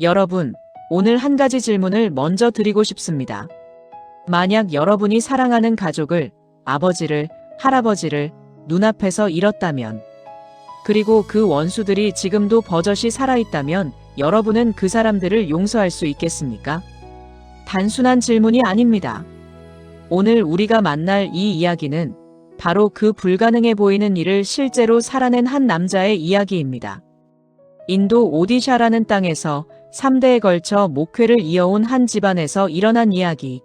여러분, 오늘 한 가지 질문을 먼저 드리고 싶습니다. 만약 여러분이 사랑하는 가족을, 아버지를, 할아버지를 눈앞에서 잃었다면, 그리고 그 원수들이 지금도 버젓이 살아있다면 여러분은 그 사람들을 용서할 수 있겠습니까? 단순한 질문이 아닙니다. 오늘 우리가 만날 이 이야기는 바로 그 불가능해 보이는 일을 실제로 살아낸 한 남자의 이야기입니다. 인도 오디샤라는 땅에서 3대에 걸쳐 목회를 이어온 한 집안에서 일어난 이야기.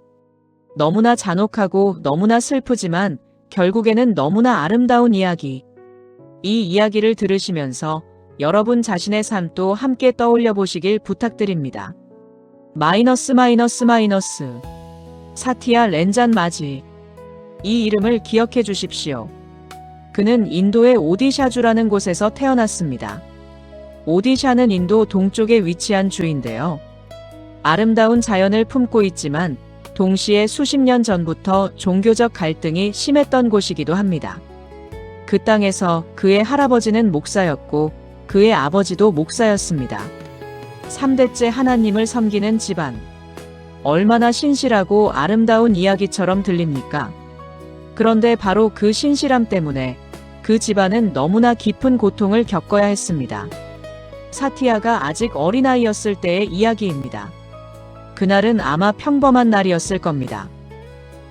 너무나 잔혹하고 너무나 슬프지만 결국에는 너무나 아름다운 이야기. 이 이야기를 들으시면서 여러분 자신의 삶도 함께 떠올려 보시길 부탁드립니다. 마이너스. 사티아 렌잔 마지. 이 이름을 기억해 주십시오. 그는 인도의 오디샤주라는 곳에서 태어났습니다. 오디샤는 인도 동쪽에 위치한 주인데요. 아름다운 자연을 품고 있지만 동시에 수십 년 전부터 종교적 갈등이 심했던 곳이기도 합니다. 그 땅에서 그의 할아버지는 목사였고 그의 아버지도 목사였습니다. 3대째 하나님을 섬기는 집안. 얼마나 신실하고 아름다운 이야기처럼 들립니까? 그런데 바로 그 신실함 때문에 그 집안은 너무나 깊은 고통을 겪어야 했습니다. 사티아가 아직 어린아이였을 때의 이야기입니다. 그날은 아마 평범한 날이었을 겁니다.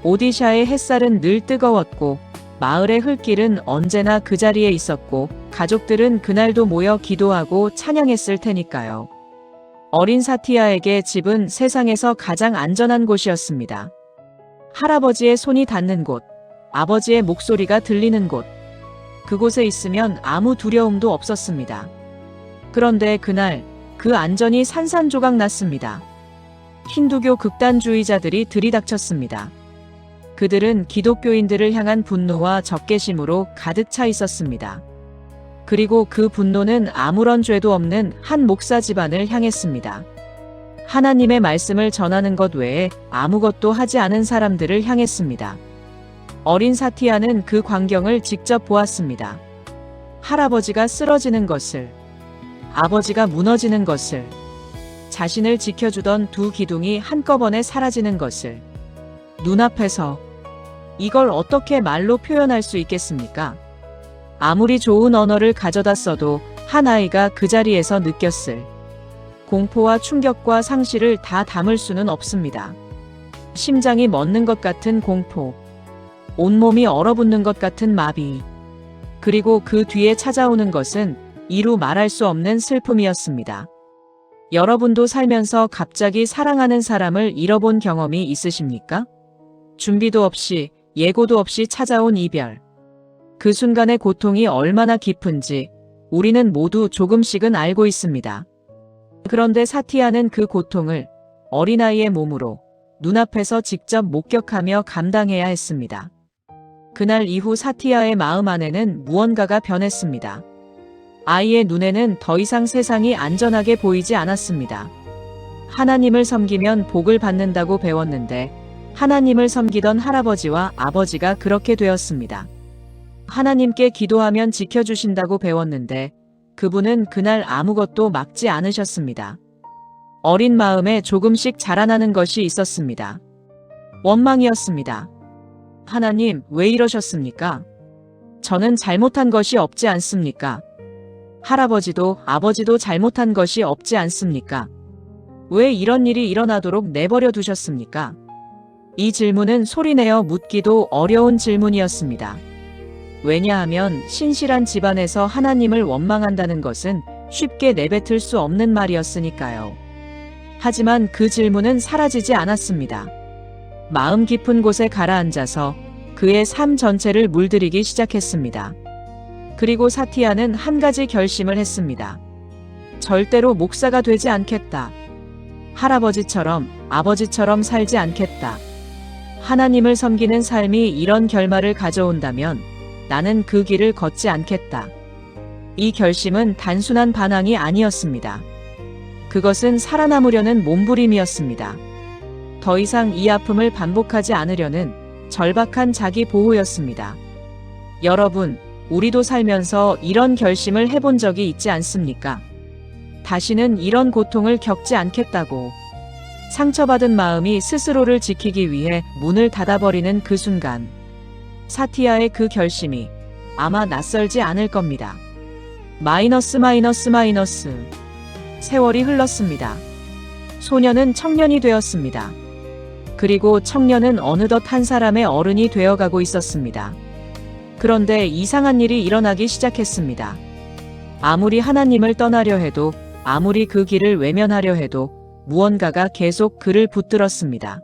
오디샤의 햇살은 늘 뜨거웠고 마을의 흙길은 언제나 그 자리에 있었고 가족들은 그날도 모여 기도하고 찬양했을 테니까요. 어린 사티아에게 집은 세상에서 가장 안전한 곳이었습니다. 할아버지의 손이 닿는 곳, 아버지의 목소리가 들리는 곳, 그곳에 있으면 아무 두려움도 없었습니다. 그런데 그날 그 안전이 산산조각 났습니다. 힌두교 극단주의자들이 들이닥쳤습니다. 그들은 기독교인들을 향한 분노와 적개심으로 가득 차 있었습니다. 그리고 그 분노는 아무런 죄도 없는 한 목사 집안을 향했습니다. 하나님의 말씀을 전하는 것 외에 아무것도 하지 않은 사람들을 향했습니다. 어린 사티아는 그 광경을 직접 보았습니다. 할아버지가 쓰러지는 것을, 아버지가 무너지는 것을, 자신을 지켜주던 두 기둥이 한꺼번에 사라지는 것을 눈앞에서. 이걸 어떻게 말로 표현할 수 있겠습니까? 아무리 좋은 언어를 가져다 써도 한 아이가 그 자리에서 느꼈을 공포와 충격과 상실을 다 담을 수는 없습니다. 심장이 멎는 것 같은 공포, 온몸이 얼어붙는 것 같은 마비, 그리고 그 뒤에 찾아오는 것은 이루 말할 수 없는 슬픔이었습니다. 여러분도 살면서 갑자기 사랑하는 사람을 잃어본 경험이 있으십니까? 준비도 없이, 예고도 없이 찾아온 이별. 그 순간의 고통이 얼마나 깊은지 우리는 모두 조금씩은 알고 있습니다. 그런데 사티아는 그 고통을 어린아이의 몸으로 눈앞에서 직접 목격하며 감당해야 했습니다. 그날 이후 사티아의 마음 안에는 무언가가 변했습니다. 아이의 눈에는 더 이상 세상이 안전하게 보이지 않았습니다. 하나님을 섬기면 복을 받는다고 배웠는데 하나님을 섬기던 할아버지와 아버지가 그렇게 되었습니다. 하나님께 기도하면 지켜주신다고 배웠는데 그분은 그날 아무것도 막지 않으셨습니다. 어린 마음에 조금씩 자라나는 것이 있었습니다. 원망이었습니다. 하나님, 왜 이러셨습니까? 저는 잘못한 것이 없지 않습니까? 할아버지도 아버지도 잘못한 것이 없지 않습니까? 왜 이런 일이 일어나도록 내버려 두셨습니까? 이 질문은 소리내어 묻기도 어려운 질문이었습니다. 왜냐하면 신실한 집안에서 하나님을 원망한다는 것은 쉽게 내뱉을 수 없는 말이었으니까요. 하지만 그 질문은 사라지지 않았습니다. 마음 깊은 곳에 가라앉아서 그의 삶 전체를 물들이기 시작했습니다. 그리고 사티아는 한 가지 결심을 했습니다. 절대로 목사가 되지 않겠다. 할아버지처럼, 아버지처럼 살지 않겠다. 하나님을 섬기는 삶이 이런 결말을 가져온다면 나는 그 길을 걷지 않겠다. 이 결심은 단순한 반항이 아니었습니다. 그것은 살아남으려는 몸부림이었습니다. 더 이상 이 아픔을 반복하지 않으려는 절박한 자기 보호였습니다. 여러분, 우리도 살면서 이런 결심을 해본 적이 있지 않습니까? 다시는 이런 고통을 겪지 않겠다고. 상처받은 마음이 스스로를 지키기 위해 문을 닫아버리는 그 순간, 사티아의 그 결심이 아마 낯설지 않을 겁니다. 마이너스. 세월이 흘렀습니다. 소년은 청년이 되었습니다. 그리고 청년은 어느덧 한 사람의 어른이 되어가고 있었습니다. 그런데 이상한 일이 일어나기 시작했습니다. 아무리 하나님을 떠나려 해도, 아무리 그 길을 외면하려 해도 무언가가 계속 그를 붙들었습니다.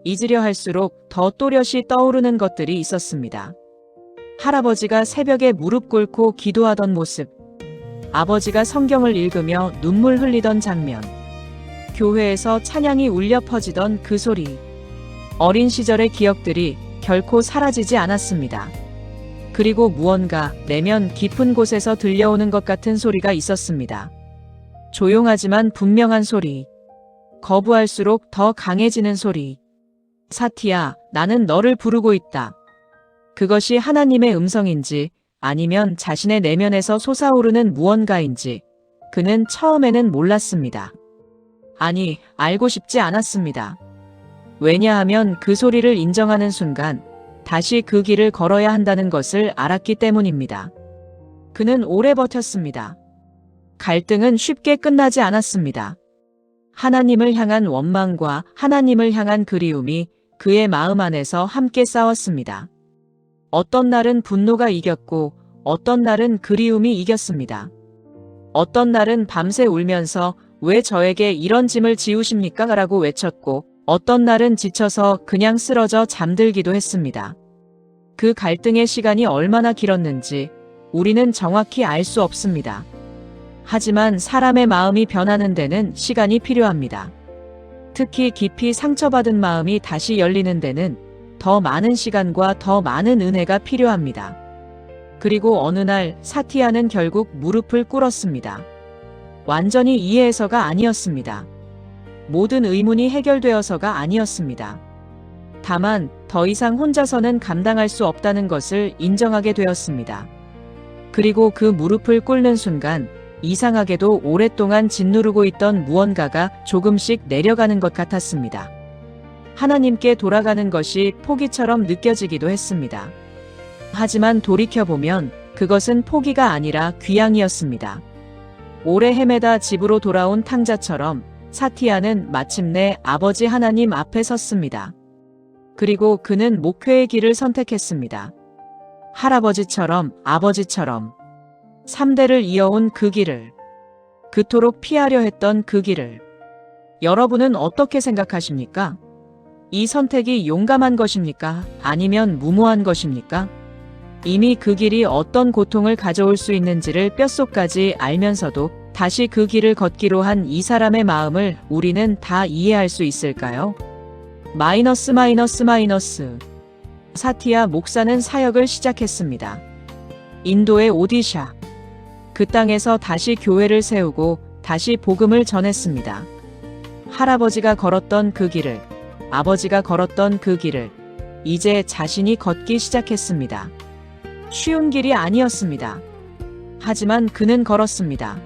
잊으려 할수록 더 또렷이 떠오르는 것들이 있었습니다. 할아버지가 새벽에 무릎 꿇고 기도하던 모습, 아버지가 성경을 읽으며 눈물 흘리던 장면, 교회에서 찬양이 울려 퍼지던 그 소리, 어린 시절의 기억들이 결코 사라지지 않았습니다. 그리고 무언가 내면 깊은 곳에서 들려오는 것 같은 소리가 있었습니다. 조용하지만 분명한 소리, 거부할수록 더 강해지는 소리. 사티야, 나는 너를 부르고 있다. 그것이 하나님의 음성인지 아니면 자신의 내면에서 솟아오르는 무언가인지 그는 처음에는 몰랐습니다. 아니, 알고 싶지 않았습니다. 왜냐하면 그 소리를 인정하는 순간 다시 그 길을 걸어야 한다는 것을 알았기 때문입니다. 그는 오래 버텼습니다. 갈등은 쉽게 끝나지 않았습니다. 하나님을 향한 원망과 하나님을 향한 그리움이 그의 마음 안에서 함께 싸웠습니다. 어떤 날은 분노가 이겼고 어떤 날은 그리움이 이겼습니다. 어떤 날은 밤새 울면서 왜 저에게 이런 짐을 지우십니까? 라고 외쳤고 어떤 날은 지쳐서 그냥 쓰러져 잠들기도 했습니다. 그 갈등의 시간이 얼마나 길었는지 우리는 정확히 알 수 없습니다. 하지만 사람의 마음이 변하는 데는 시간이 필요합니다. 특히 깊이 상처받은 마음이 다시 열리는 데는 더 많은 시간과 더 많은 은혜가 필요합니다. 그리고 어느 날 사티아는 결국 무릎을 꿇었습니다. 완전히 이해해서가 아니었습니다. 모든 의문이 해결되어서가 아니었습니다. 다만 더 이상 혼자서는 감당할 수 없다는 것을 인정하게 되었습니다. 그리고 그 무릎을 꿇는 순간 이상하게도 오랫동안 짓누르고 있던 무언가가 조금씩 내려가는 것 같았습니다. 하나님께 돌아가는 것이 포기처럼 느껴지기도 했습니다. 하지만 돌이켜보면 그것은 포기가 아니라 귀향이었습니다. 오래 헤매다 집으로 돌아온 탕자처럼 사티아는 마침내 아버지 하나님 앞에 섰습니다. 그리고 그는 목회의 길을 선택했습니다. 할아버지처럼, 아버지처럼 3대를 이어온 그 길을, 그토록 피하려 했던 그 길을. 여러분은 어떻게 생각하십니까? 이 선택이 용감한 것입니까? 아니면 무모한 것입니까? 이미 그 길이 어떤 고통을 가져올 수 있는지를 뼛속까지 알면서도 다시 그 길을 걷기로 한 이 사람의 마음을 우리는 다 이해할 수 있을까요? 마이너스. 사티아 목사는 사역을 시작했습니다. 인도의 오디샤. 그 땅에서 다시 교회를 세우고 다시 복음을 전했습니다. 할아버지가 걸었던 그 길을, 아버지가 걸었던 그 길을 이제 자신이 걷기 시작했습니다. 쉬운 길이 아니었습니다. 하지만 그는 걸었습니다.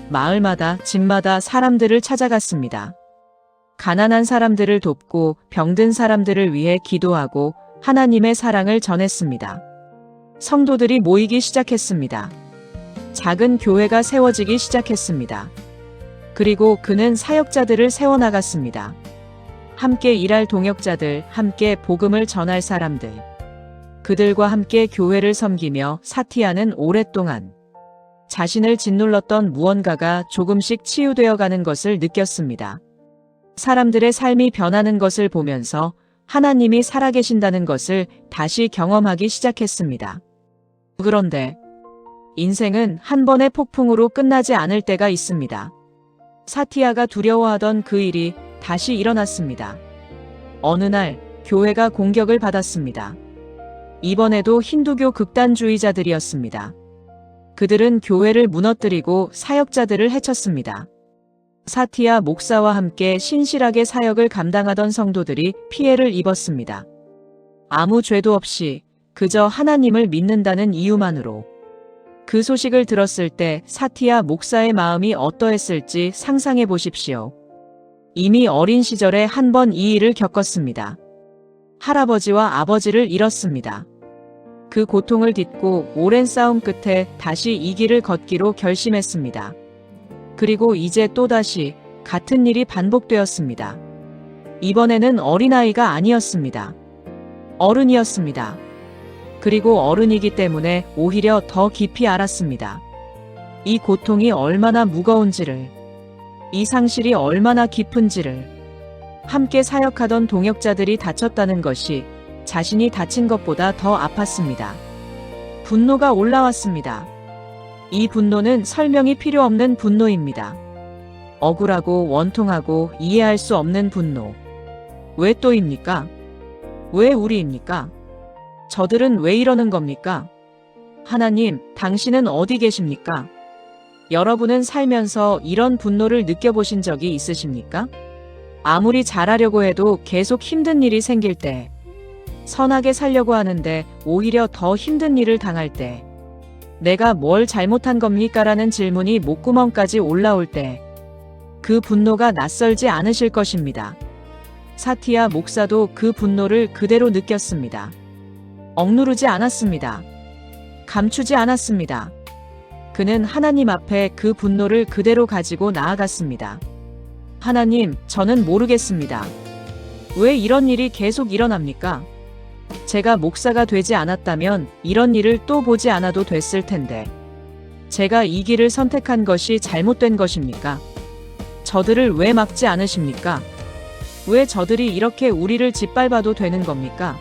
마을마다, 집마다 사람들을 찾아갔습니다. 가난한 사람들을 돕고 병든 사람들을 위해 기도하고 하나님의 사랑을 전했습니다. 성도들이 모이기 시작했습니다. 작은 교회가 세워지기 시작했습니다. 그리고 그는 사역자들을 세워나갔습니다. 함께 일할 동역자들, 함께 복음을 전할 사람들. 그들과 함께 교회를 섬기며 사티아는 오랫동안 자신을 짓눌렀던 무언가가 조금씩 치유되어 가는 것을 느꼈습니다. 사람들의 삶이 변하는 것을 보면서 하나님이 살아계신다는 것을 다시 경험하기 시작했습니다. 그런데 인생은 한 번의 폭풍으로 끝나지 않을 때가 있습니다. 사티아가 두려워하던 그 일이 다시 일어났습니다. 어느 날 교회가 공격을 받았습니다. 이번에도 힌두교 극단주의자들이었습니다. 그들은 교회를 무너뜨리고 사역자들을 해쳤습니다. 사티아 목사와 함께 신실하게 사역을 감당하던 성도들이 피해를 입었습니다. 아무 죄도 없이 그저 하나님을 믿는다는 이유만으로. 그 소식을 들었을 때 사티아 목사의 마음이 어떠했을지 상상해 보십시오. 이미 어린 시절에 한 번 이 일을 겪었습니다. 할아버지와 아버지를 잃었습니다. 그 고통을 딛고 오랜 싸움 끝에 다시 이 길을 걷기로 결심했습니다. 그리고 이제 또다시 같은 일이 반복되었습니다. 이번에는 어린아이가 아니었습니다. 어른이었습니다. 그리고 어른이기 때문에 오히려 더 깊이 알았습니다. 이 고통이 얼마나 무거운지를, 이 상실이 얼마나 깊은지를, 함께 사역하던 동역자들이 다쳤다는 것이 자신이 다친 것보다 더 아팠습니다. 분노가 올라왔습니다. 이 분노는 설명이 필요 없는 분노입니다. 억울하고 원통하고 이해할 수 없는 분노. 왜 또입니까? 왜 우리입니까? 저들은 왜 이러는 겁니까? 하나님, 당신은 어디 계십니까? 여러분은 살면서 이런 분노를 느껴보신 적이 있으십니까? 아무리 잘하려고 해도 계속 힘든 일이 생길 때, 선하게 살려고 하는데 오히려 더 힘든 일을 당할 때, 내가 뭘 잘못한 겁니까? 라는 질문이 목구멍까지 올라올 때, 그 분노가 낯설지 않으실 것입니다. 사티아 목사도 그 분노를 그대로 느꼈습니다. 억누르지 않았습니다. 감추지 않았습니다. 그는 하나님 앞에 그 분노를 그대로 가지고 나아갔습니다. 하나님, 저는 모르겠습니다. 왜 이런 일이 계속 일어납니까? 제가 목사가 되지 않았다면 이런 일을 또 보지 않아도 됐을 텐데. 제가 이 길을 선택한 것이 잘못된 것입니까? 저들을 왜 막지 않으십니까? 왜 저들이 이렇게 우리를 짓밟아도 되는 겁니까?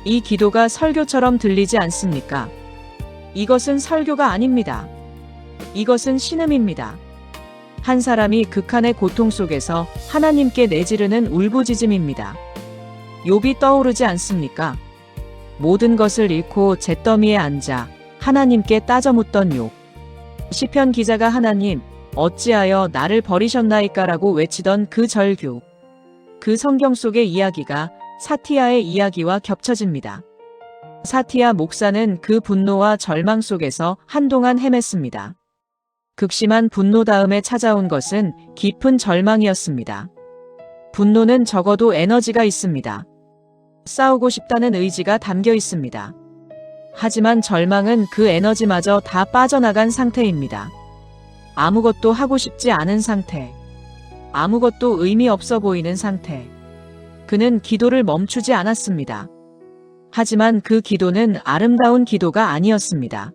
이 기도가 설교처럼 들리지 않습니까? 이것은 설교가 아닙니다. 이것은 신음입니다. 한 사람이 극한의 고통 속에서 하나님께 내지르는 울부짖음입니다. 욥이 떠오르지 않습니까? 모든 것을 잃고 잿더미에 앉아 하나님께 따져 묻던 욥. 시편 기자가 하나님, 어찌하여 나를 버리셨나이까라고 외치던 그 절규. 그 성경 속의 이야기가 사티아의 이야기와 겹쳐집니다. 사티아 목사는 그 분노와 절망 속에서 한동안 헤맸습니다. 극심한 분노 다음에 찾아온 것은 깊은 절망이었습니다. 분노는 적어도 에너지가 있습니다. 싸우고 싶다는 의지가 담겨 있습니다. 하지만 절망은 그 에너지마저 다 빠져나간 상태입니다. 아무것도 하고 싶지 않은 상태. 아무것도 의미 없어 보이는 상태. 그는 기도를 멈추지 않았습니다. 하지만 그 기도는 아름다운 기도가 아니었습니다.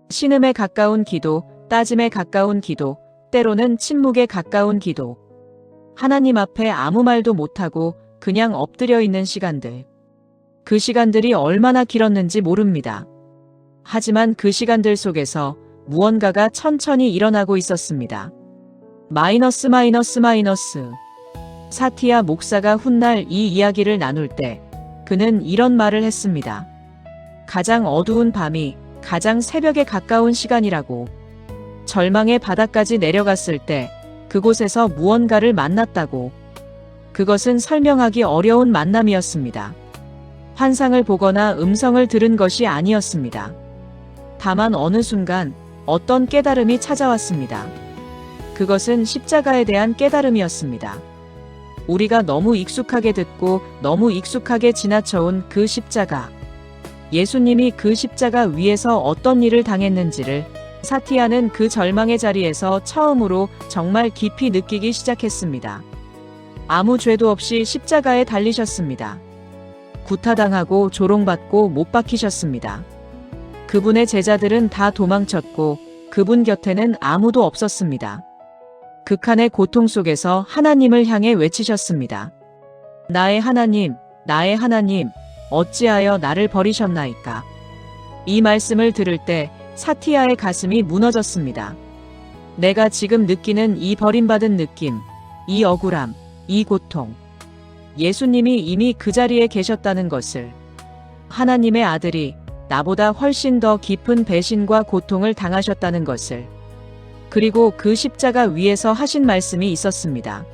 신음에 가까운 기도, 따짐에 가까운 기도, 때로는 침묵에 가까운 기도. 하나님 앞에 아무 말도 못하고 그냥 엎드려 있는 시간들. 그 시간들이 얼마나 길었는지 모릅니다. 하지만 그 시간들 속에서 무언가가 천천히 일어나고 있었습니다. 마이너스. 사티아 목사가 훗날 이 이야기를 나눌 때 그는 이런 말을 했습니다. 가장 어두운 밤이 가장 새벽에 가까운 시간이라고. 절망의 바닥까지 내려갔을 때 그곳에서 무언가를 만났다고. 그것은 설명하기 어려운 만남이었습니다. 환상을 보거나 음성을 들은 것이 아니었습니다. 다만 어느 순간 어떤 깨달음이 찾아왔습니다. 그것은 십자가에 대한 깨달음이었습니다. 우리가 너무 익숙하게 듣고 너무 익숙하게 지나쳐온 그 십자가. 예수님이 그 십자가 위에서 어떤 일을 당했는지를 사티아는 그 절망의 자리에서 처음으로 정말 깊이 느끼기 시작했습니다. 아무 죄도 없이 십자가에 달리셨습니다. 구타당하고 조롱받고 못 박히셨습니다. 그분의 제자들은 다 도망쳤고 그분 곁에는 아무도 없었습니다. 극한의 고통 속에서 하나님을 향해 외치셨습니다. 나의 하나님, 나의 하나님, 어찌하여 나를 버리셨나이까. 이 말씀을 들을 때 사티아의 가슴이 무너졌습니다. 내가 지금 느끼는 이 버림받은 느낌, 이 억울함, 이 고통. 예수님이 이미 그 자리에 계셨다는 것을, 하나님의 아들이 나보다 훨씬 더 깊은 배신과 고통을 당하셨다는 것을, 그리고 그 십자가 위에서 하신 말씀이 있었습니다.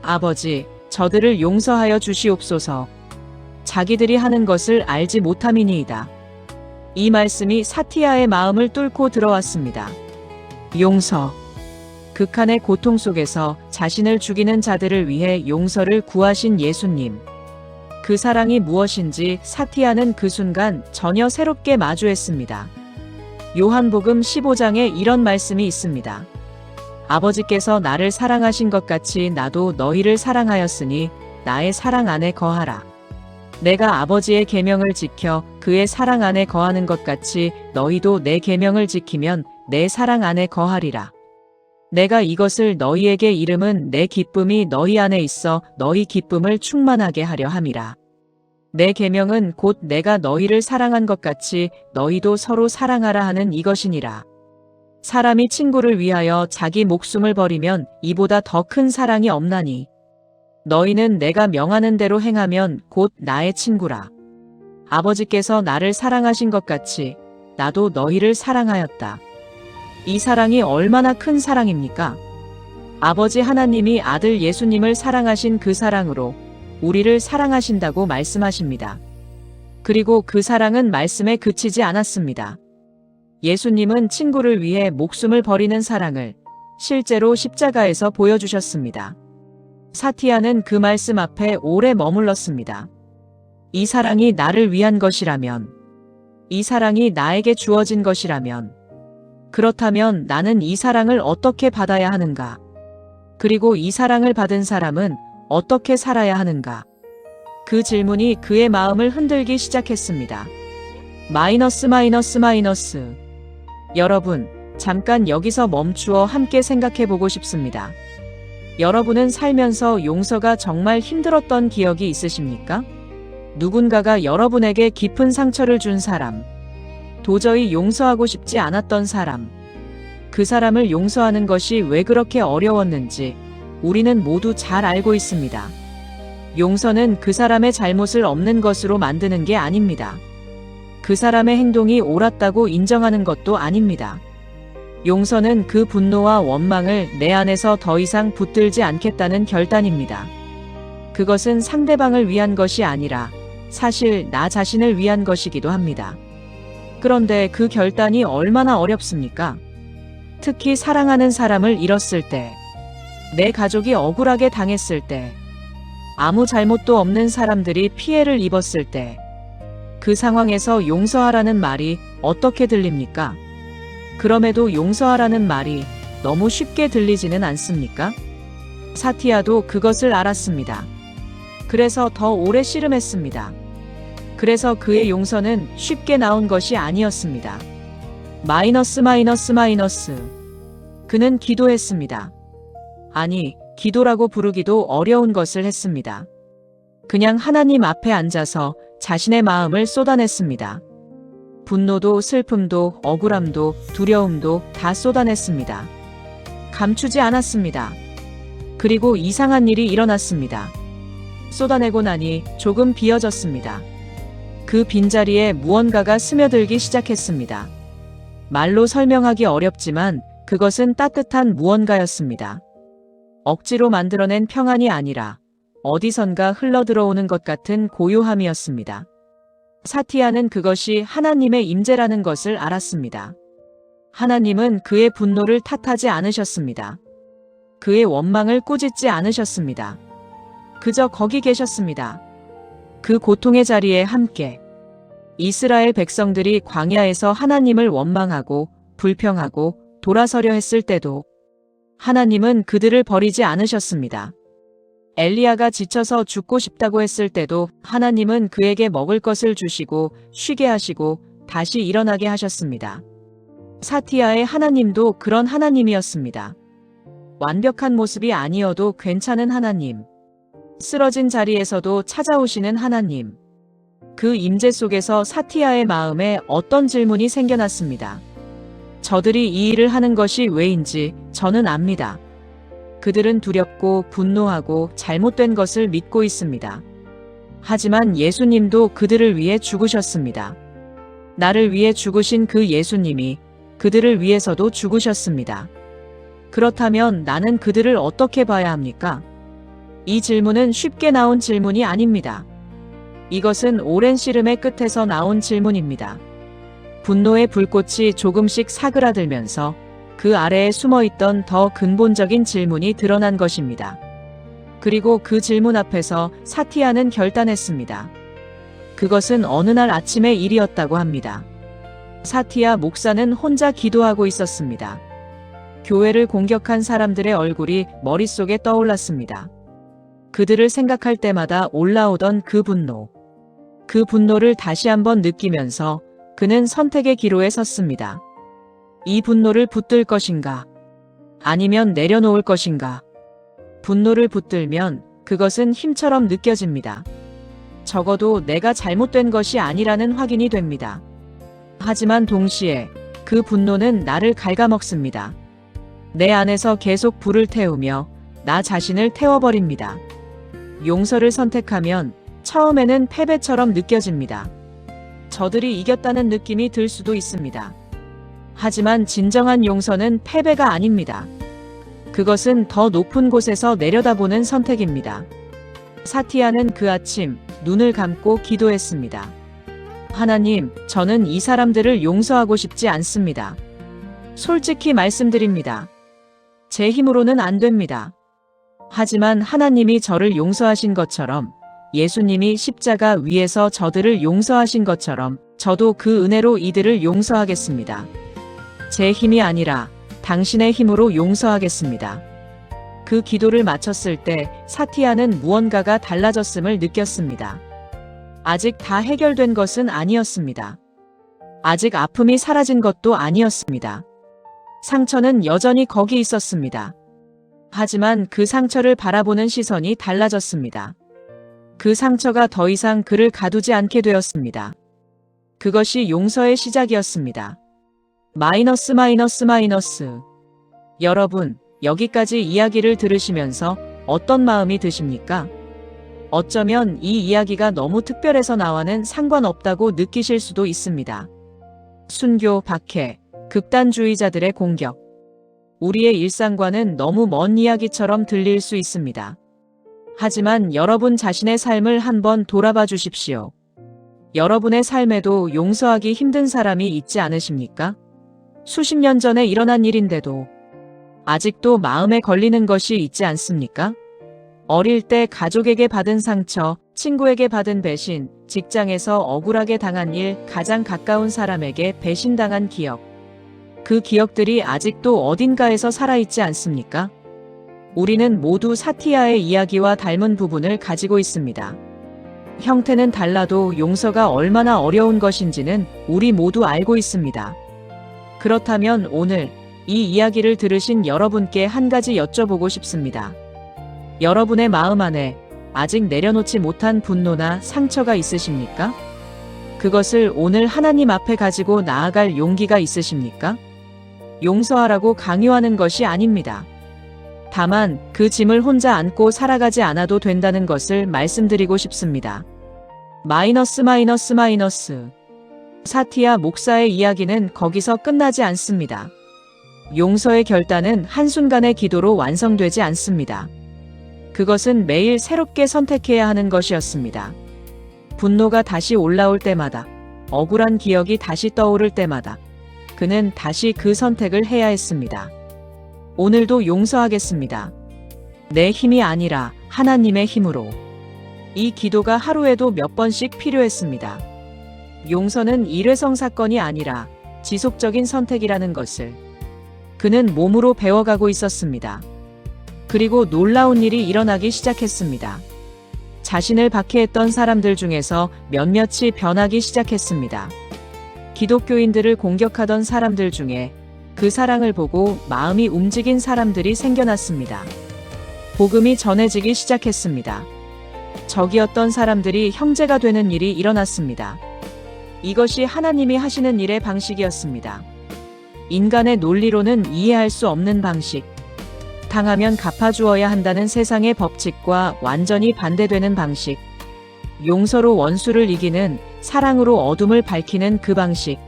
아버지, 저들을 용서하여 주시옵소서. 자기들이 하는 것을 알지 못함이니이다. 이 말씀이 사티아의 마음을 뚫고 들어왔습니다. 용서. 극한의 고통 속에서 자신을 죽이는 자들을 위해 용서를 구하신 예수님. 그 사랑이 무엇인지 사티아는 그 순간 전혀 새롭게 마주했습니다. 요한복음 15장에 이런 말씀이 있습니다. 아버지께서 나를 사랑하신 것 같이 나도 너희를 사랑하였으니 나의 사랑 안에 거하라. 내가 아버지의 계명을 지켜 그의 사랑 안에 거하는 것 같이 너희도 내 계명을 지키면 내 사랑 안에 거하리라. 내가 이것을 너희에게 이름은 내 기쁨이 너희 안에 있어 너희 기쁨을 충만하게 하려 함이라. 내 계명은 곧 내가 너희를 사랑한 것 같이 너희도 서로 사랑하라 하는 이것이니라. 사람이 친구를 위하여 자기 목숨을 버리면 이보다 더 큰 사랑이 없나니. 너희는 내가 명하는 대로 행하면 곧 나의 친구라. 아버지께서 나를 사랑하신 것 같이 나도 너희를 사랑하였다. 이 사랑이 얼마나 큰 사랑입니까? 아버지 하나님이 아들 예수님을 사랑하신 그 사랑으로 우리를 사랑하신다고 말씀하십니다. 그리고 그 사랑은 말씀에 그치지 않았습니다. 예수님은 친구를 위해 목숨을 버리는 사랑을 실제로 십자가에서 보여주셨습니다. 사티아는 그 말씀 앞에 오래 머물렀습니다. 이 사랑이 나를 위한 것이라면, 이 사랑이 나에게 주어진 것이라면, 그렇다면 나는 이 사랑을 어떻게 받아야 하는가? 그리고 이 사랑을 받은 사람은 어떻게 살아야 하는가? 그 질문이 그의 마음을 흔들기 시작했습니다. 마이너스. 여러분, 잠깐 여기서 멈추어 함께 생각해 보고 싶습니다. 여러분은 살면서 용서가 정말 힘들었던 기억이 있으십니까? 누군가가 여러분에게 깊은 상처를 준 사람, 도저히 용서하고 싶지 않았던 사람, 그 사람을 용서하는 것이 왜 그렇게 어려웠는지 우리는 모두 잘 알고 있습니다. 용서는 그 사람의 잘못을 없는 것으로 만드는 게 아닙니다. 그 사람의 행동이 옳았다고 인정하는 것도 아닙니다. 용서는 그 분노와 원망을 내 안에서 더 이상 붙들지 않겠다는 결단입니다. 그것은 상대방을 위한 것이 아니라 사실 나 자신을 위한 것이기도 합니다. 그런데 그 결단이 얼마나 어렵습니까? 특히 사랑하는 사람을 잃었을 때, 내 가족이 억울하게 당했을 때, 아무 잘못도 없는 사람들이 피해를 입었을 때, 그 상황에서 용서하라는 말이 어떻게 들립니까? 그럼에도 용서하라는 말이 너무 쉽게 들리지는 않습니까? 사티아도 그것을 알았습니다. 그래서 더 오래 씨름했습니다. 그래서 그의 용서는 쉽게 나온 것이 아니었습니다. 마이너스. 그는 기도했습니다. 아니, 기도라고 부르기도 어려운 것을 했습니다. 그냥 하나님 앞에 앉아서 자신의 마음을 쏟아냈습니다. 분노도 슬픔도 억울함도 두려움도 다 쏟아냈습니다. 감추지 않았습니다. 그리고 이상한 일이 일어났습니다. 쏟아내고 나니 조금 비어졌습니다. 그 빈자리에 무언가가 스며들기 시작했습니다. 말로 설명하기 어렵지만 그것은 따뜻한 무언가였습니다. 억지로 만들어낸 평안이 아니라 어디선가 흘러들어오는 것 같은 고요함이었습니다. 사티아는 그것이 하나님의 임재라는 것을 알았습니다. 하나님은 그의 분노를 탓하지 않으셨습니다. 그의 원망을 꾸짖지 않으셨습니다. 그저 거기 계셨습니다. 그 고통의 자리에 함께. 이스라엘 백성들이 광야에서 하나님을 원망하고 불평하고 돌아서려 했을 때도 하나님은 그들을 버리지 않으셨습니다. 엘리야가 지쳐서 죽고 싶다고 했을 때도 하나님은 그에게 먹을 것을 주시고 쉬게 하시고 다시 일어나게 하셨습니다. 사티아의 하나님도 그런 하나님이었습니다. 완벽한 모습이 아니어도 괜찮은 하나님. 쓰러진 자리에서도 찾아오시는 하나님. 그 임재 속에서 사티아의 마음에 어떤 질문이 생겨났습니다. 저들이 이 일을 하는 것이 왜인지 저는 압니다. 그들은 두렵고 분노하고 잘못된 것을 믿고 있습니다. 하지만 예수님도 그들을 위해 죽으셨습니다. 나를 위해 죽으신 그 예수님이 그들을 위해서도 죽으셨습니다. 그렇다면 나는 그들을 어떻게 봐야 합니까? 이 질문은 쉽게 나온 질문이 아닙니다. 이것은 오랜 씨름의 끝에서 나온 질문입니다. 분노의 불꽃이 조금씩 사그라들면서 그 아래에 숨어있던 더 근본적인 질문이 드러난 것입니다. 그리고 그 질문 앞에서 사티아는 결단했습니다. 그것은 어느 날 아침의 일이었다고 합니다. 사티아 목사는 혼자 기도하고 있었습니다. 교회를 공격한 사람들의 얼굴이 머릿속에 떠올랐습니다. 그들을 생각할 때마다 올라오던 그 분노. 그 분노를 다시 한번 느끼면서 그는 선택의 기로에 섰습니다. 이 분노를 붙들 것인가? 아니면 내려놓을 것인가? 분노를 붙들면 그것은 힘처럼 느껴집니다. 적어도 내가 잘못된 것이 아니라는 확인이 됩니다. 하지만 동시에 그 분노는 나를 갉아먹습니다. 내 안에서 계속 불을 태우며 나 자신을 태워버립니다. 용서를 선택하면 처음에는 패배처럼 느껴집니다. 저들이 이겼다는 느낌이 들 수도 있습니다. 하지만 진정한 용서는 패배가 아닙니다. 그것은 더 높은 곳에서 내려다보는 선택입니다. 사티아는 그 아침 눈을 감고 기도했습니다. 하나님, 저는 이 사람들을 용서하고 싶지 않습니다. 솔직히 말씀드립니다. 제 힘으로는 안 됩니다. 하지만 하나님이 저를 용서하신 것처럼, 예수님이 십자가 위에서 저들을 용서하신 것처럼 저도 그 은혜로 이들을 용서하겠습니다. 제 힘이 아니라 당신의 힘으로 용서하겠습니다. 그 기도를 마쳤을 때 사티아는 무언가가 달라졌음을 느꼈습니다. 아직 다 해결된 것은 아니었습니다. 아직 아픔이 사라진 것도 아니었습니다. 상처는 여전히 거기 있었습니다. 하지만 그 상처를 바라보는 시선이 달라졌습니다. 그 상처가 더 이상 그를 가두지 않게 되었습니다. 그것이 용서의 시작이었습니다. 마이너스. 여러분, 여기까지 이야기를 들으시면서 어떤 마음이 드십니까? 어쩌면 이 이야기가 너무 특별해서 나와는 상관없다고 느끼실 수도 있습니다. 순교, 박해, 극단주의자들의 공격. 우리의 일상과는 너무 먼 이야기처럼 들릴 수 있습니다. 하지만 여러분 자신의 삶을 한번 돌아봐 주십시오. 여러분의 삶에도 용서하기 힘든 사람이 있지 않으십니까? 수십 년 전에 일어난 일인데도 아직도 마음에 걸리는 것이 있지 않습니까? 어릴 때 가족에게 받은 상처, 친구에게 받은 배신, 직장에서 억울하게 당한 일, 가장 가까운 사람에게 배신당한 기억. 그 기억들이 아직도 어딘가에서 살아있지 않습니까? 우리는 모두 사티아의 이야기와 닮은 부분을 가지고 있습니다. 형태는 달라도 용서가 얼마나 어려운 것인지는 우리 모두 알고 있습니다. 그렇다면 오늘 이 이야기를 들으신 여러분께 한 가지 여쭤보고 싶습니다. 여러분의 마음 안에 아직 내려놓지 못한 분노나 상처가 있으십니까? 그것을 오늘 하나님 앞에 가지고 나아갈 용기가 있으십니까? 용서하라고 강요하는 것이 아닙니다. 다만 그 짐을 혼자 안고 살아가지 않아도 된다는 것을 말씀드리고 싶습니다. 마이너스. 사티아 목사의 이야기는 거기서 끝나지 않습니다. 용서의 결단은 한순간의 기도로 완성되지 않습니다. 그것은 매일 새롭게 선택해야 하는 것이었습니다. 분노가 다시 올라올 때마다, 억울한 기억이 다시 떠오를 때마다 그는 다시 그 선택을 해야 했습니다. 오늘도 용서하겠습니다. 내 힘이 아니라 하나님의 힘으로. 이 기도가 하루에도 몇 번씩 필요했습니다. 용서는 일회성 사건이 아니라 지속적인 선택이라는 것을 그는 몸으로 배워가고 있었습니다. 그리고 놀라운 일이 일어나기 시작했습니다. 자신을 박해했던 사람들 중에서 몇몇이 변하기 시작했습니다. 기독교인들을 공격하던 사람들 중에 그 사랑을 보고 마음이 움직인 사람들이 생겨났습니다. 복음이 전해지기 시작했습니다. 적이었던 사람들이 형제가 되는 일이 일어났습니다. 이것이 하나님이 하시는 일의 방식이었습니다. 인간의 논리로는 이해할 수 없는 방식. 당하면 갚아주어야 한다는 세상의 법칙과 완전히 반대되는 방식. 용서로 원수를 이기는, 사랑으로 어둠을 밝히는 그 방식.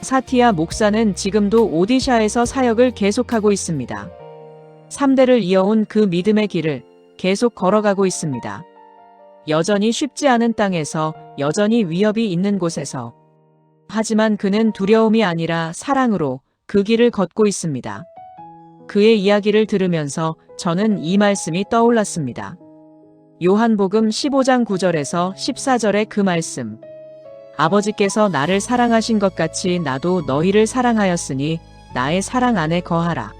사티아 목사는 지금도 오디샤에서 사역을 계속하고 있습니다. 3대를 이어온 그 믿음의 길을 계속 걸어가고 있습니다. 여전히 쉽지 않은 땅에서, 여전히 위협이 있는 곳에서. 하지만 그는 두려움이 아니라 사랑으로 그 길을 걷고 있습니다. 그의 이야기를 들으면서 저는 이 말씀이 떠올랐습니다. 요한복음 15장 9절에서 14절의 그 말씀. 아버지께서 나를 사랑하신 것 같이 나도 너희를 사랑하였으니 나의 사랑 안에 거하라.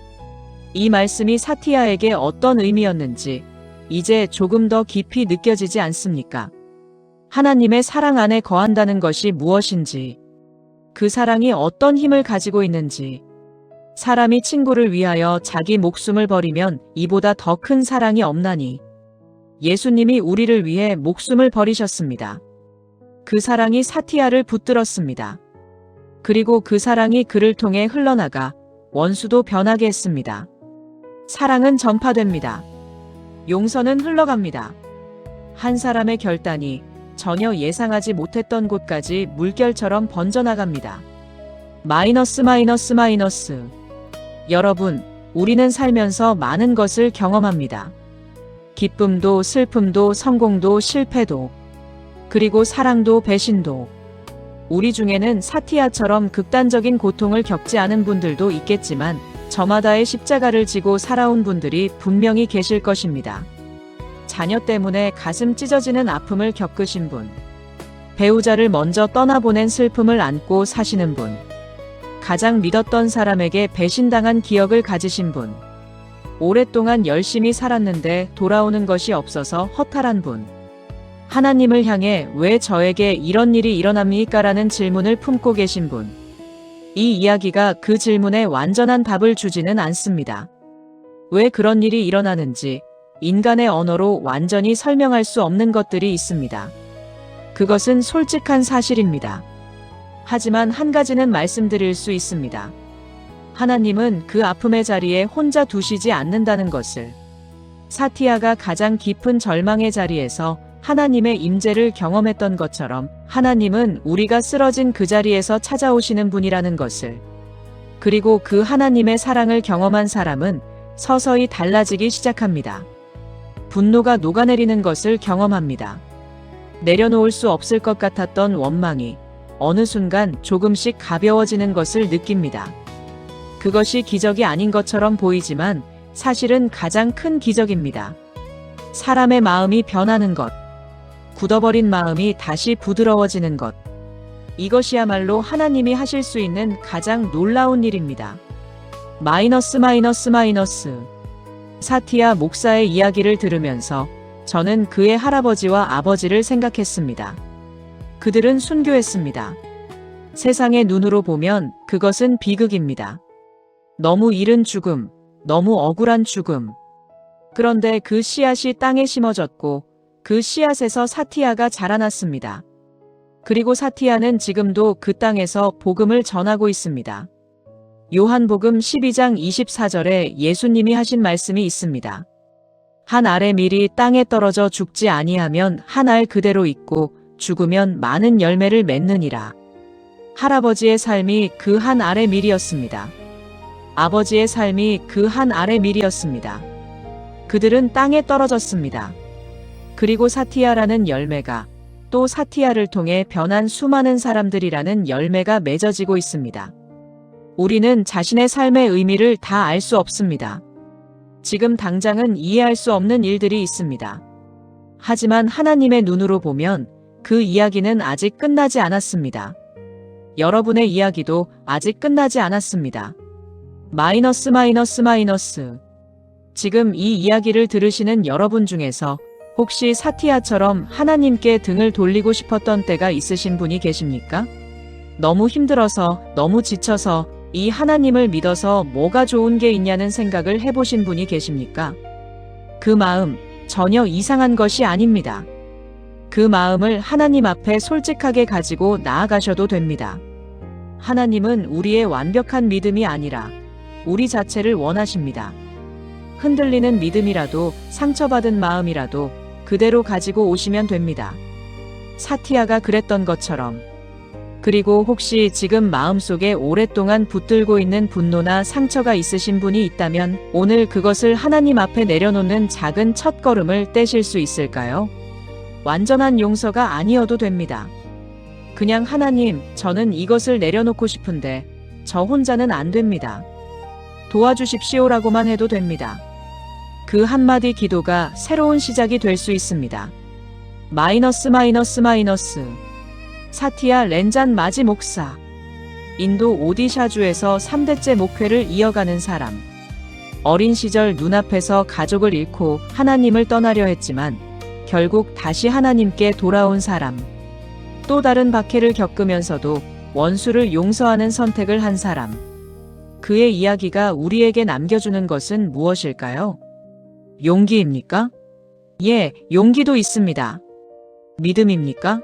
이 말씀이 사티아에게 어떤 의미였는지 이제 조금 더 깊이 느껴지지 않습니까? 하나님의 사랑 안에 거한다는 것이 무엇인지, 그 사랑이 어떤 힘을 가지고 있는지, 사람이 친구를 위하여 자기 목숨을 버리면 이보다 더 큰 사랑이 없나니, 예수님이 우리를 위해 목숨을 버리셨습니다. 그 사랑이 사티아를 붙들었습니다. 그리고 그 사랑이 그를 통해 흘러나가 원수도 변하게 했습니다. 사랑은 전파됩니다. 용서는 흘러갑니다. 한 사람의 결단이 전혀 예상하지 못했던 곳까지 물결처럼 번져나갑니다. 마이너스. 여러분, 우리는 살면서 많은 것을 경험합니다. 기쁨도 슬픔도 성공도 실패도, 그리고 사랑도 배신도. 우리 중에는 사티아처럼 극단적인 고통을 겪지 않은 분들도 있겠지만 저마다의 십자가를 지고 살아온 분들이 분명히 계실 것입니다. 자녀 때문에 가슴 찢어지는 아픔을 겪으신 분, 배우자를 먼저 떠나보낸 슬픔을 안고 사시는 분, 가장 믿었던 사람에게 배신당한 기억을 가지신 분, 오랫동안 열심히 살았는데 돌아오는 것이 없어서 허탈한 분, 하나님을 향해 왜 저에게 이런 일이 일어납니까? 라는 질문을 품고 계신 분. 이 이야기가 그 질문에 완전한 답을 주지는 않습니다. 왜 그런 일이 일어나는지 인간의 언어로 완전히 설명할 수 없는 것들이 있습니다. 그것은 솔직한 사실입니다. 하지만 한 가지는 말씀드릴 수 있습니다. 하나님은 그 아픔의 자리에 혼자 두시지 않는다는 것을. 사티아가 가장 깊은 절망의 자리에서 하나님의 임재를 경험했던 것처럼 하나님은 우리가 쓰러진 그 자리에서 찾아오시는 분이라는 것을. 그리고 그 하나님의 사랑을 경험한 사람은 서서히 달라지기 시작합니다. 분노가 녹아내리는 것을 경험합니다. 내려놓을 수 없을 것 같았던 원망이 어느 순간 조금씩 가벼워지는 것을 느낍니다. 그것이 기적이 아닌 것처럼 보이지만 사실은 가장 큰 기적입니다. 사람의 마음이 변하는 것, 굳어버린 마음이 다시 부드러워지는 것. 이것이야말로 하나님이 하실 수 있는 가장 놀라운 일입니다. 마이너스. 사티아 목사의 이야기를 들으면서 저는 그의 할아버지와 아버지를 생각했습니다. 그들은 순교했습니다. 세상의 눈으로 보면 그것은 비극입니다. 너무 이른 죽음, 너무 억울한 죽음. 그런데 그 씨앗이 땅에 심어졌고 그 씨앗에서 사티아가 자라났습니다. 그리고 사티아는 지금도 그 땅에서 복음을 전하고 있습니다. 요한복음 12장 24절에 예수님이 하신 말씀이 있습니다. 한 알의 밀이 땅에 떨어져 죽지 아니하면 한 알 그대로 있고 죽으면 많은 열매를 맺느니라. 할아버지의 삶이 그 한 알의 밀이었습니다. 아버지의 삶이 그 한 알의 밀이었습니다. 그들은 땅에 떨어졌습니다. 그리고 사티아라는 열매가 또 사티아를 통해 변한 수많은 사람들이라는 열매가 맺어지고 있습니다. 우리는 자신의 삶의 의미를 다 알 수 없습니다. 지금 당장은 이해할 수 없는 일들이 있습니다. 하지만 하나님의 눈으로 보면 그 이야기는 아직 끝나지 않았습니다. 여러분의 이야기도 아직 끝나지 않았습니다. 마이너스. 지금 이 이야기를 들으시는 여러분 중에서 혹시 사티아처럼 하나님께 등을 돌리고 싶었던 때가 있으신 분이 계십니까? 너무 힘들어서, 너무 지쳐서 이 하나님을 믿어서 뭐가 좋은 게 있냐는 생각을 해보신 분이 계십니까? 그 마음 전혀 이상한 것이 아닙니다. 그 마음을 하나님 앞에 솔직하게 가지고 나아가셔도 됩니다. 하나님은 우리의 완벽한 믿음이 아니라 우리 자체를 원하십니다. 흔들리는 믿음이라도 상처받은 마음이라도 그대로 가지고 오시면 됩니다. 사티아가 그랬던 것처럼. 그리고 혹시 지금 마음속에 오랫동안 붙들고 있는 분노나 상처가 있으신 분이 있다면 오늘 그것을 하나님 앞에 내려놓는 작은 첫걸음을 떼실 수 있을까요? 완전한 용서가 아니어도 됩니다. 그냥 하나님, 저는 이것을 내려놓고 싶은데 저 혼자는 안 됩니다. 도와주십시오라고만 해도 됩니다. 그 한마디 기도가 새로운 시작이 될 수 있습니다. 마이너스. 사티아 렌잔 마지 목사. 인도 오디샤주에서 3대째 목회를 이어가는 사람. 어린 시절 눈앞에서 가족을 잃고 하나님을 떠나려 했지만 결국 다시 하나님께 돌아온 사람. 또 다른 박해를 겪으면서도 원수를 용서하는 선택을 한 사람. 그의 이야기가 우리에게 남겨주는 것은 무엇일까요? 용기입니까? 예, 용기도 있습니다. 믿음입니까?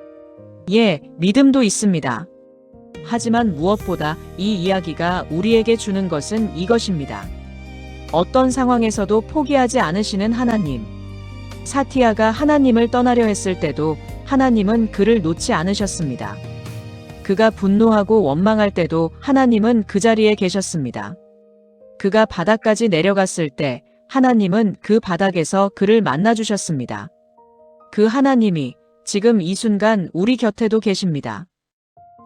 예, 믿음도 있습니다. 하지만 무엇보다 이 이야기가 우리에게 주는 것은 이것입니다. 어떤 상황에서도 포기하지 않으시는 하나님. 사티아가 하나님을 떠나려 했을 때도 하나님은 그를 놓지 않으셨습니다. 그가 분노하고 원망할 때도 하나님은 그 자리에 계셨습니다. 그가 바닥까지 내려갔을 때 하나님은 그 바닥에서 그를 만나주셨습니다. 그 하나님이 지금 이 순간 우리 곁에도 계십니다.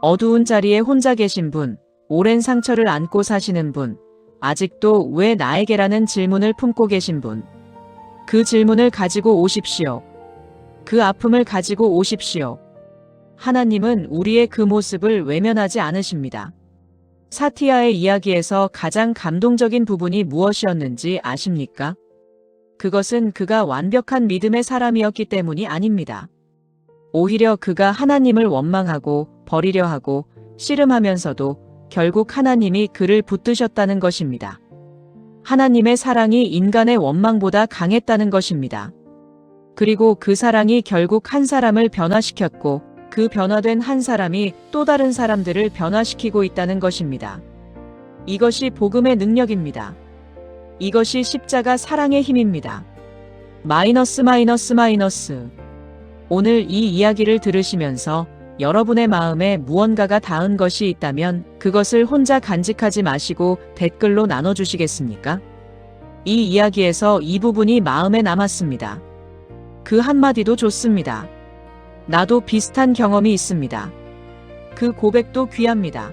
어두운 자리에 혼자 계신 분, 오랜 상처를 안고 사시는 분, 아직도 왜 나에게라는 질문을 품고 계신 분. 그 질문을 가지고 오십시오. 그 아픔을 가지고 오십시오. 하나님은 우리의 그 모습을 외면하지 않으십니다. 사티아의 이야기에서 가장 감동적인 부분이 무엇이었는지 아십니까? 그것은 그가 완벽한 믿음의 사람이었기 때문이 아닙니다. 오히려 그가 하나님을 원망하고 버리려 하고 씨름하면서도 결국 하나님이 그를 붙드셨다는 것입니다. 하나님의 사랑이 인간의 원망보다 강했다는 것입니다. 그리고 그 사랑이 결국 한 사람을 변화시켰고 그 변화된 한 사람이 또 다른 사람들을 변화시키고 있다는 것입니다. 이것이 복음의 능력입니다. 이것이 십자가 사랑의 힘입니다. 마이너스. 오늘 이 이야기를 들으시면서 여러분의 마음에 무언가가 닿은 것이 있다면 그것을 혼자 간직하지 마시고 댓글로 나눠주시겠습니까? 이 이야기에서 이 부분이 마음에 남았습니다. 그 한마디도 좋습니다. 나도 비슷한 경험이 있습니다. 그 고백도 귀합니다.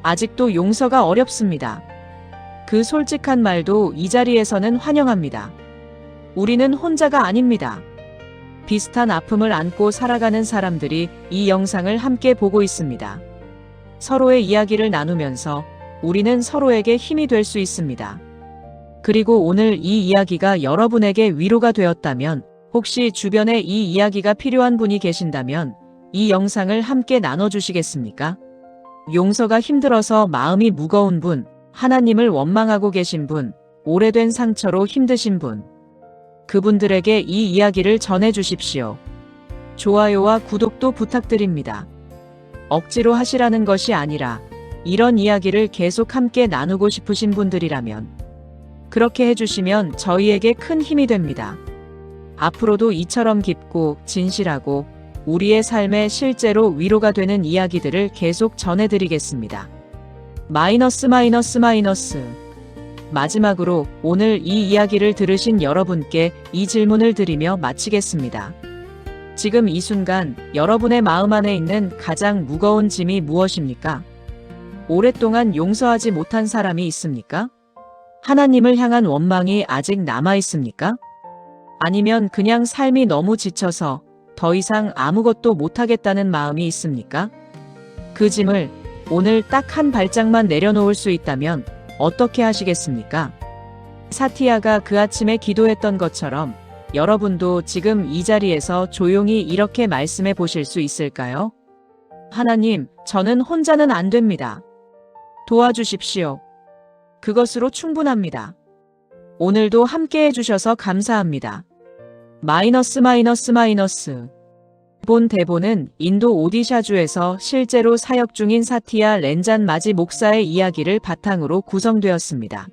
아직도 용서가 어렵습니다. 그 솔직한 말도 이 자리에서는 환영합니다. 우리는 혼자가 아닙니다. 비슷한 아픔을 안고 살아가는 사람들이 이 영상을 함께 보고 있습니다. 서로의 이야기를 나누면서 우리는 서로에게 힘이 될 수 있습니다. 그리고 오늘 이 이야기가 여러분에게 위로가 되었다면, 혹시 주변에 이 이야기가 필요한 분이 계신다면 이 영상을 함께 나눠주시겠습니까? 용서가 힘들어서 마음이 무거운 분, 하나님을 원망하고 계신 분, 오래된 상처로 힘드신 분, 그분들에게 이 이야기를 전해주십시오. 좋아요와 구독도 부탁드립니다. 억지로 하시라는 것이 아니라 이런 이야기를 계속 함께 나누고 싶으신 분들이라면 그렇게 해주시면 저희에게 큰 힘이 됩니다. 앞으로도 이처럼 깊고 진실하고 우리의 삶에 실제로 위로가 되는 이야기들을 계속 전해드리겠습니다. 마이너스. 마지막으로 오늘 이 이야기를 들으신 여러분께 이 질문을 드리며 마치겠습니다. 지금 이 순간 여러분의 마음 안에 있는 가장 무거운 짐이 무엇입니까? 오랫동안 용서하지 못한 사람이 있습니까? 하나님을 향한 원망이 아직 남아 있습니까? 아니면 그냥 삶이 너무 지쳐서 더 이상 아무것도 못하겠다는 마음이 있습니까? 그 짐을 오늘 딱 한 발짝만 내려놓을 수 있다면 어떻게 하시겠습니까? 사티아가 그 아침에 기도했던 것처럼 여러분도 지금 이 자리에서 조용히 이렇게 말씀해 보실 수 있을까요? 하나님, 저는 혼자는 안 됩니다. 도와주십시오. 그것으로 충분합니다. 오늘도 함께 해주셔서 감사합니다. 마이너스. 본 대본은 인도 오디샤주에서 실제로 사역 중인 사티아 렌잔 마지 목사의 이야기를 바탕으로 구성되었습니다.